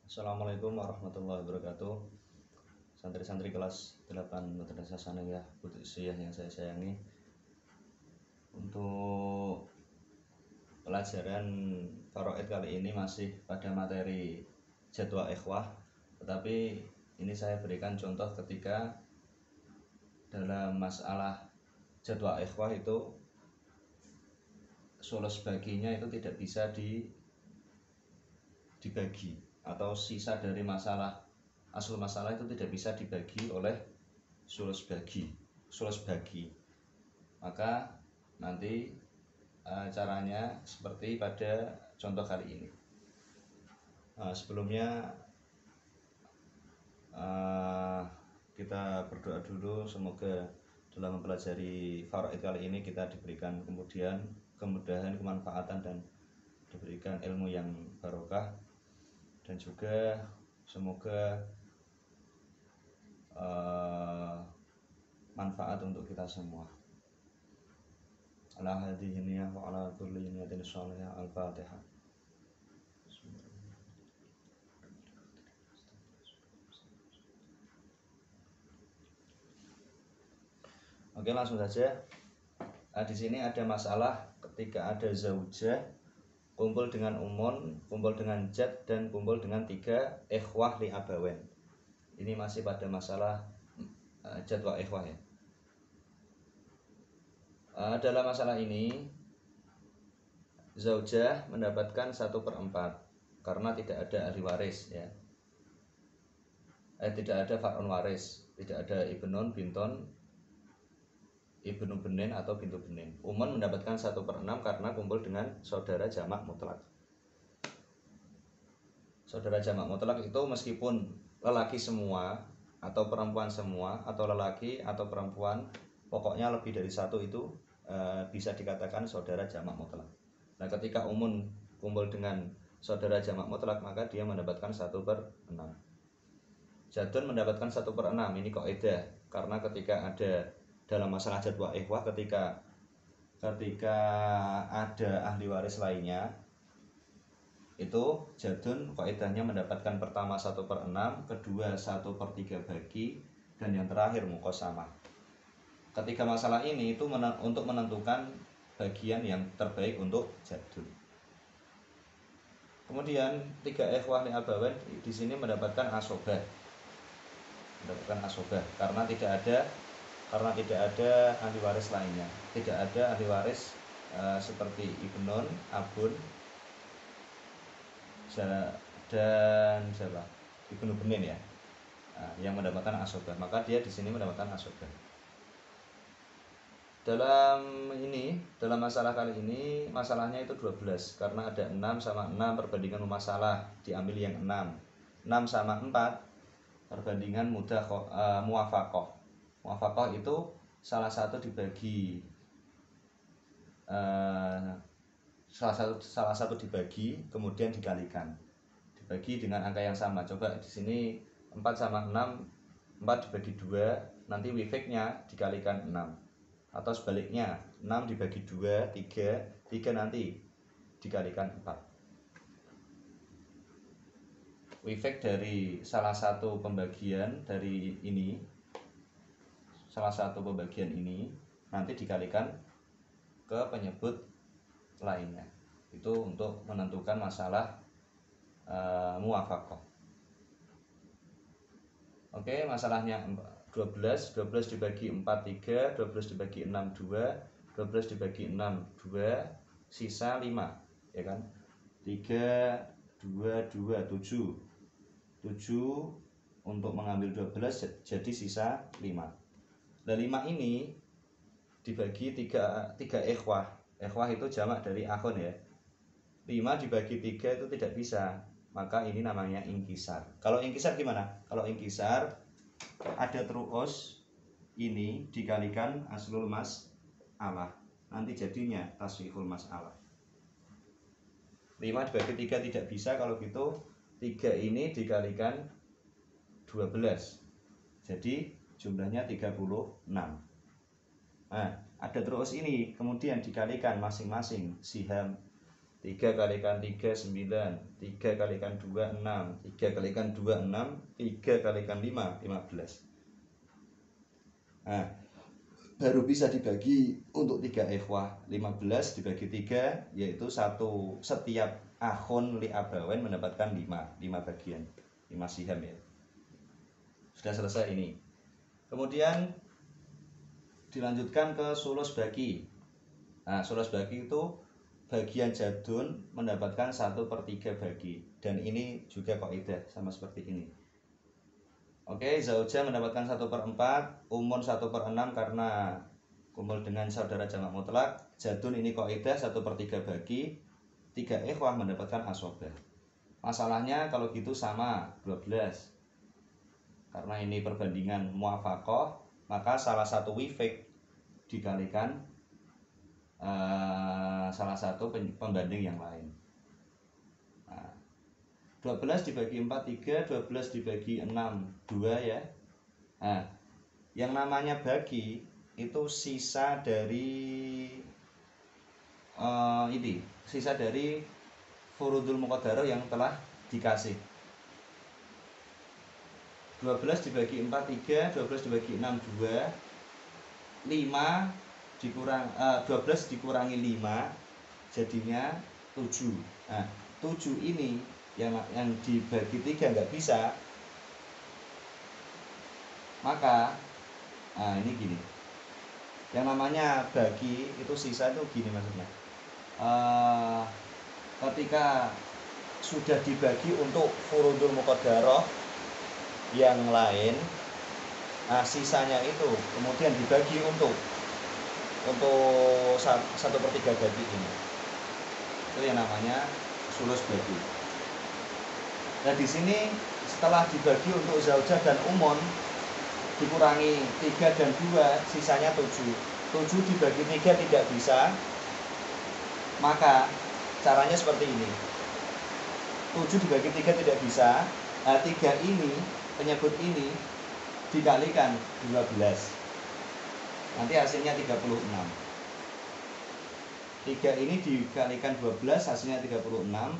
Assalamualaikum warahmatullahi wabarakatuh. Santri-santri kelas 8 Madrasah Sanawiyah Qudusiyah yang saya sayangi. Untuk pelajaran Faraid kali ini masih pada materi jadwal ikhwah, tetapi ini saya berikan contoh ketika dalam masalah jadwal ikhwah itu sulus baginya itu tidak bisa dibagi, atau sisa dari asal masalah itu tidak bisa dibagi oleh sulus bagi. Maka nanti caranya seperti pada contoh kali ini. Sebelumnya kita berdoa dulu, semoga dalam mempelajari faraid kali ini kita diberikan kemudahan, kemanfaatan, dan diberikan ilmu yang barokah, dan juga semoga manfaat untuk kita semua. Ala hadhihi niyyah wa ala kulli niyatin shalihah. Al-Fatihah. Oke, langsung saja. Di sini ada masalah ketika ada zaujah kumpul dengan umun, kumpul dengan jad, dan kumpul dengan 3 ikhwah li abawen. Ini masih pada masalah jadwal ikhwah ya. Dalam masalah ini zaujah mendapatkan 1/4 karena tidak ada ahli waris ya. Tidak ada far'un waris, tidak ada ibnun, binton, ibnu benin atau bintu benin. Umun mendapatkan 1/6 karena kumpul dengan saudara jamak mutlak. Saudara jamak mutlak itu meskipun lelaki semua atau perempuan semua, atau lelaki atau perempuan, pokoknya lebih dari 1 itu bisa dikatakan saudara jamak mutlak. Nah, ketika umun kumpul dengan saudara jamak mutlak, maka dia mendapatkan 1/6. Jadun mendapatkan 1/6. Ini kaidah, karena ketika ada dalam masalah jadwal ikhwah, ketika ada ahli waris lainnya, itu jadun kaidahnya mendapatkan pertama 1/6, kedua 1/3 bagi, dan yang terakhir muqasamah. Ketika masalah ini itu untuk menentukan bagian yang terbaik untuk jadun. Kemudian 3 ikhwah li abawen di sini mendapatkan asobah. Karena tidak ada ahli waris lainnya. Tidak ada ahli waris seperti ibnun, abun, dan siapa? Ibnu benin ya. Yang mendapatkan asobah, maka dia di sini mendapatkan asobah. Dalam masalah kali ini, masalahnya itu 12 karena ada 6 sama 6 perbandingan masalah, diambil yang 6. 6 sama 4 perbandingan muwafaqah. Muwafaqah itu salah satu dibagi kemudian dikalikan. Dibagi dengan angka yang sama. Coba di sini 4 sama 6, 4 dibagi 2, nanti wifiknya dikalikan 6. Atau sebaliknya, 6 dibagi 2, 3 nanti dikalikan 4. Wifek dari salah satu pembagian ini nanti dikalikan ke penyebut lainnya. Itu untuk menentukan masalah muwafaqah. Oke, masalahnya 12 dibagi 4 3, 12 dibagi 6 2, 12 dibagi 6 2, sisa 5 ya kan. 3 2 2 7 untuk mengambil 12 jadi sisa 5. Nah, 5 ini dibagi 3 ikhwah. Ikhwah itu jamak dari akhun ya. 5 dibagi 3 itu tidak bisa, maka ini namanya ingkisar. Kalau ingkisar gimana? Kalau ingkisar ada terus ini dikalikan aslul mas'alah, nanti jadinya taswihul mas'alah. 5 dibagi 3 tidak bisa, kalau gitu 3 ini dikalikan 12, jadi jumlahnya 36. Nah, ada terus ini kemudian dikalikan masing-masing siham 3 kalikan 3 9, 3 kalikan 2 6, 3 kalikan 2 6, 3 kalikan 5 15. Nah, baru bisa dibagi untuk 3 ikhwah. 15 dibagi 3 yaitu setiap akhun li abawain mendapatkan 5 bagian, 5 siham ya. Sudah selesai ini. Kemudian dilanjutkan ke sulus bagi. Nah, sulus bagi itu bagian jadun mendapatkan 1/3 bagi, dan ini juga kaidah sama seperti ini. Oke, zaujah mendapatkan 1/4, umun 1/6 karena kumpul dengan saudara jamak mutlak. Jadun ini kaidah 1/3 bagi, 3 ikhwah mendapatkan asobah. Masalahnya kalau gitu sama 12. Karena ini perbandingan muafaqah, maka salah satu wifik dikalikan salah satu pembanding yang lain. Nah, 12 dibagi 4 3, 12 dibagi 6 2 ya. Nah, yang namanya bagi itu sisa dari sisa dari furudul muqaddarah yang telah dikasih. 12 dibagi 4 3, 12 dibagi 6 2, 5 12 dikurangi 5 jadinya 7. Nah, 7 ini yang dibagi 3 nggak bisa, maka ini gini. Yang namanya bagi itu sisa itu gini maksudnya. Ketika sudah dibagi untuk furudul muqaddarah yang lain, sisanya itu kemudian dibagi untuk 1/3 bagi ini. Itu yang namanya sulus bagi. Nah, di sini setelah dibagi untuk zaujah dan umun dikurangi 3 dan 2, sisanya 7. 7 dibagi 3 tidak bisa, maka caranya seperti ini. 7 dibagi 3 tidak bisa. 3 ini, penyebut ini dikalikan 12. Nanti hasilnya 36. 3 ini dikalikan 12 hasilnya 36.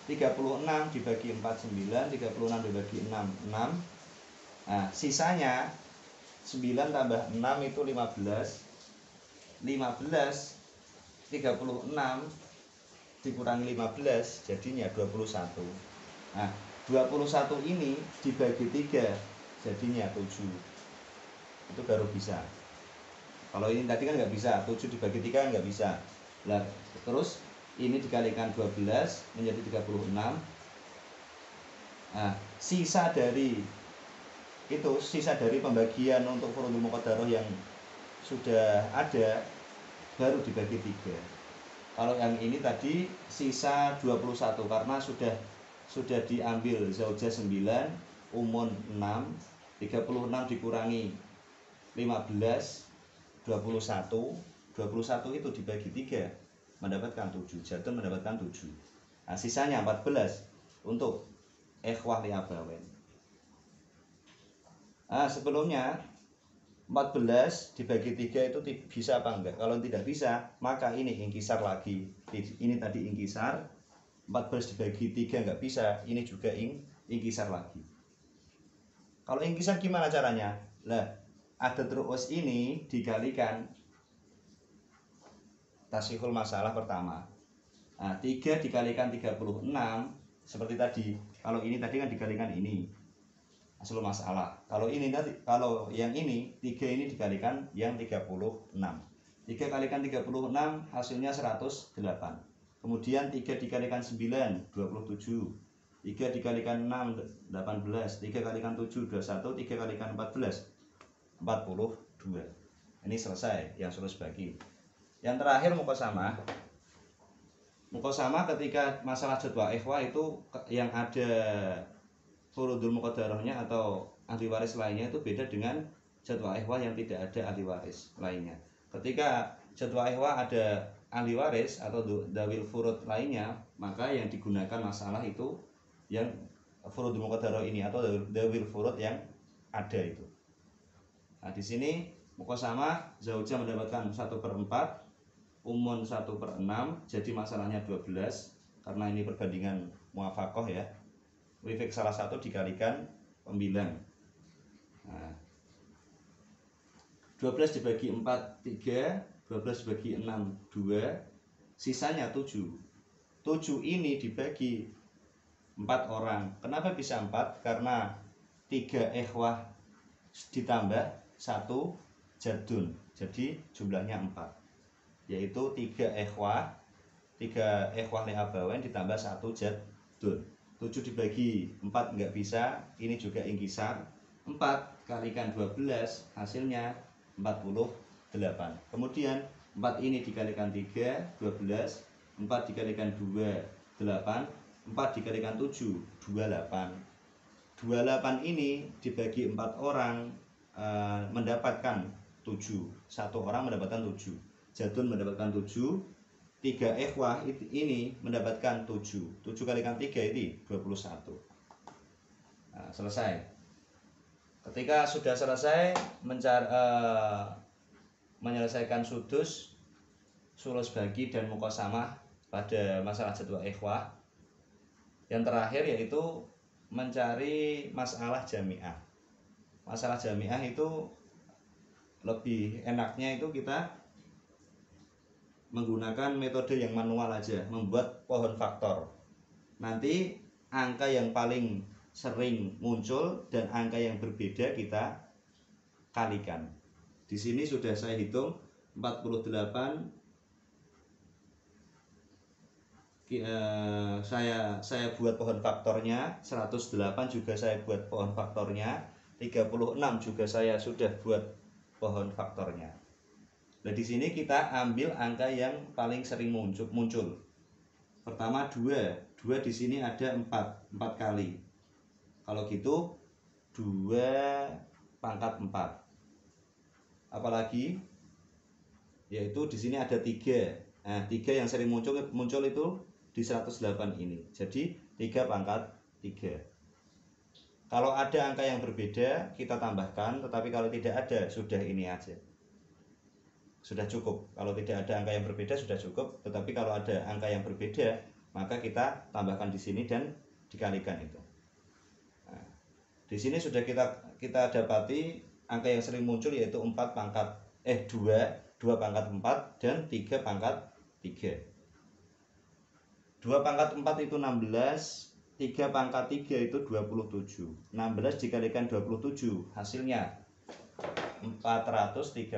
36 dibagi 4 9, 36 dibagi 6 6. Nah, sisanya 9 tambah 6 itu 15. 15 36 dikurangi 15 jadinya 21. Nah, 21 ini dibagi 3 jadinya 7. Itu baru bisa. Kalau ini tadi kan nggak bisa, 7 dibagi 3 kan nggak bisa. Nah, terus ini dikalikan 12 menjadi 36. Nah, sisa dari pembagian untuk furudul muqaddarah yang sudah ada baru dibagi 3. Kalau yang ini tadi sisa 21 karena sudah diambil zaujah 9, umun 6, 36 dikurangi 15 21 itu dibagi 3 mendapatkan 7, jadun mendapatkan 7. Nah, sisanya 14 untuk ikhwah li abawain. Nah, sebelumnya 14 dibagi 3 itu bisa apa enggak? Kalau tidak bisa, maka ini inkisar lagi. Ini tadi inkisar, 14 dibagi 3 enggak bisa, ini juga inkisar lagi. Kalau inkisar gimana caranya? Lah, adat ru'us ini dikalikan tasihul masalah pertama. Nah, 3 dikalikan 36 seperti tadi. Kalau ini tadi kan dikalikan ini asal masalah. Kalau yang ini 3 ini dikalikan yang 36. 3 kalikan 36 hasilnya 108. Kemudian 3 dikalikan 9 27. 3 dikalikan 6 18. 3 kalikan 7 21. 3 kalikan 14 42. Ini selesai yang sulus bagi. Yang terakhir muqasamah. Muqasamah ketika masalah jadwal ikhwah itu yang ada furudul muqaddarahnya atau ahli waris lainnya itu beda dengan jadwal ikhwah yang tidak ada ahli waris lainnya. Ketika jadwal ikhwah ada ahli waris atau dawil furud lainnya, maka yang digunakan masalah itu yang furudul muqaddarah ini atau dawil furud yang ada itu. Nah, di sini muqasamah zaujah mendapatkan 1/4, umun 1/6, jadi masalahnya 12, karena ini perbandingan muafakoh ya. Wifik salah satu dikalikan pembilang. Nah, 12 dibagi 4 3, 12 dibagi 6 2, sisanya 7. 7 ini dibagi 4 orang. Kenapa bisa 4? Karena 3 ikhwah ditambah 1 jadun. Jadi jumlahnya 4. Yaitu 3 ikhwah li abawain ditambah 1 jadun. 7 dibagi 4 enggak bisa, ini juga ingkisar. 4 kalikan 12 hasilnya 48. Kemudian 4 ini dikalikan 3, 12. 4 dikalikan 2, 8. 4 dikalikan 7, 28. 28 ini dibagi 4 orang mendapatkan 7. Satu orang mendapatkan 7. Jadun mendapatkan 7. 3 ikhwah ini mendapatkan 7. 7 kalikan 3 ini 21. Nah, selesai. Ketika sudah selesai menyelesaikan sudus, sulus bagi dan muqasamah pada masalah jadwal ikhwah, yang terakhir yaitu mencari masalah jami'ah. Masalah jami'ah itu lebih enaknya itu kita menggunakan metode yang manual aja, membuat pohon faktor. Nanti angka yang paling sering muncul dan angka yang berbeda kita kalikan. Di sini sudah saya hitung 48, saya buat pohon faktornya, 108 juga saya buat pohon faktornya, 36 juga saya sudah buat pohon faktornya. Nah, di sini kita ambil angka yang paling sering muncul. Pertama 2 di sini ada 4 kali. Kalau gitu 2 pangkat 4. Apalagi yaitu di sini ada 3. Nah, 3 yang sering muncul itu di 108 ini. Jadi 3 pangkat 3. Kalau ada angka yang berbeda kita tambahkan, tetapi kalau tidak ada sudah ini aja. Sudah cukup. Kalau tidak ada angka yang berbeda sudah cukup, tetapi kalau ada angka yang berbeda maka kita tambahkan di sini dan dikalikan itu. Nah, di sini sudah kita dapati angka yang sering muncul yaitu 2 pangkat 4 dan 3 pangkat 3. 2 pangkat 4 itu 16, 3 pangkat 3 itu 27. 16 dikalikan 27 hasilnya 432.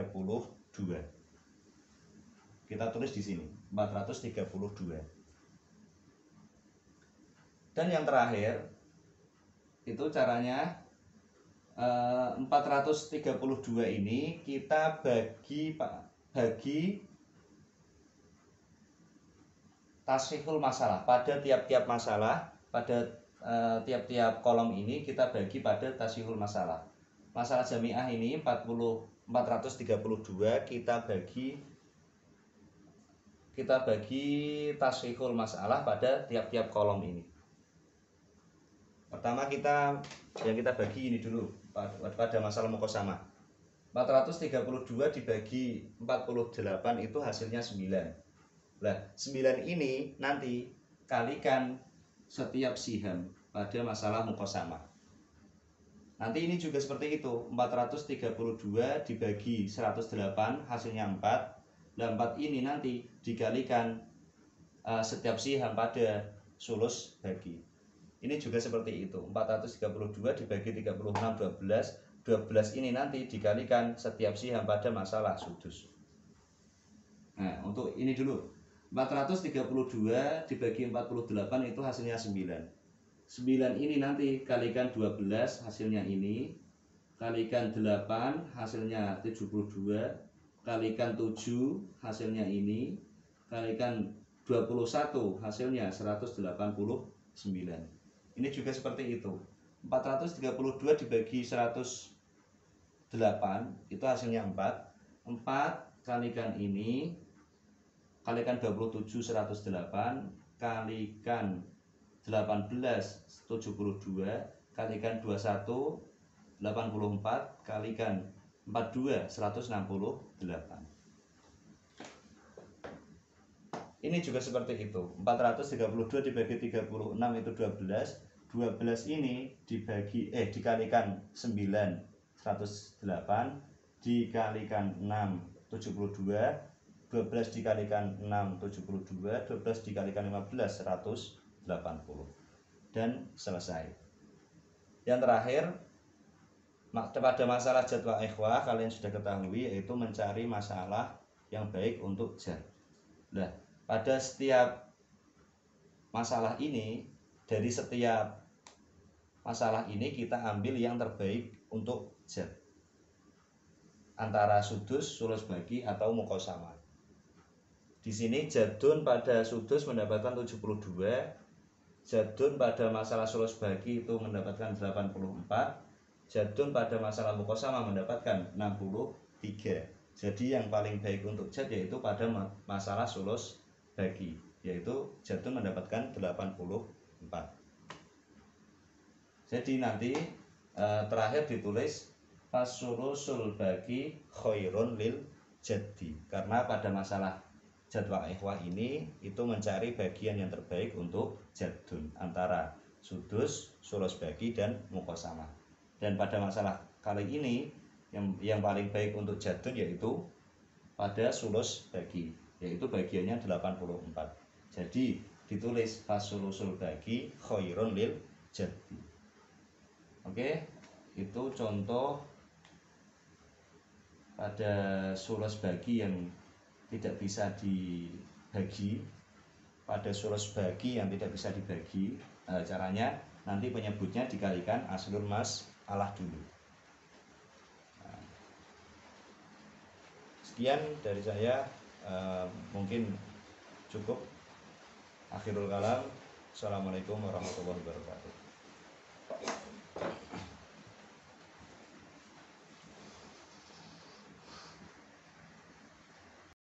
Kita tulis di sini 432. Dan yang terakhir itu caranya 432 ini kita bagi tasihul masalah. Pada tiap-tiap masalah, pada tiap-tiap kolom ini kita bagi pada tasihul masalah. Masalah jami'ah ini 432 kita bagi tasihul masalah pada tiap-tiap kolom ini. Pertama kita bagi ini dulu pada masalah muqasamah. 432 dibagi 48 itu hasilnya 9. Nah, 9 ini nanti kalikan setiap siham pada masalah muqasamah. Nanti ini juga seperti itu, 432 dibagi 108 hasilnya 4. Dan 4 ini nanti dikalikan setiap siham pada sulus bagi. Ini juga seperti itu, 432 dibagi 36 12. 12 ini nanti dikalikan setiap siham pada masalah sudus. Nah, untuk ini dulu 432 dibagi 48 itu hasilnya 9. 9 ini nanti kalikan 12 hasilnya ini, kalikan 8 hasilnya 72, kalikan 7 hasilnya ini, kalikan 21 hasilnya 189. Ini juga seperti itu. 432 dibagi 108 itu hasilnya 4. 4 kalikan ini, kalikan 27 108, kalikan 18 72, kalikan 21 84, kalikan 42 168. Ini juga seperti itu. 432 dibagi 36 itu 12. 12 ini dikalikan 9 108, dikalikan 6 72, 12 dikalikan 6 72, 12 dikalikan 15 180, dan selesai. Yang terakhir, pada masalah jadwal ikhwah kalian sudah ketahui, yaitu mencari masalah yang baik untuk jar. Nah, pada setiap masalah ini, dari setiap masalah ini kita ambil yang terbaik untuk jar, antara sudus, sulus bagi, atau muqasamah. Di sini jadun pada sudus mendapatkan 72, jadun pada masalah sulus bagi itu mendapatkan 84, jadun pada masalah muqasamah mendapatkan 63. Jadi yang paling baik untuk jad yaitu pada masalah sulus bagi, yaitu jadun mendapatkan 84. Jadi nanti terakhir ditulis fasulusul bagi khairun lil jaddi, karena pada masalah jadwal ikhwah ini itu mencari bagian yang terbaik untuk jadun antara sudus, sulus bagi, dan muqasamah. Dan pada masalah kali ini yang paling baik untuk jadun yaitu pada sulus bagi, yaitu bagiannya 84. Jadi ditulis fasulusul bagi khairun lil jaddi. Oke, itu contoh pada sulus bagi yang tidak bisa dibagi, pada sulus bagi yang tidak bisa dibagi. Caranya nanti penyebutnya dikalikan aslul mas'alah dulu. Sekian dari saya, mungkin cukup. Akhirul kalam. Assalamualaikum warahmatullahi wabarakatuh.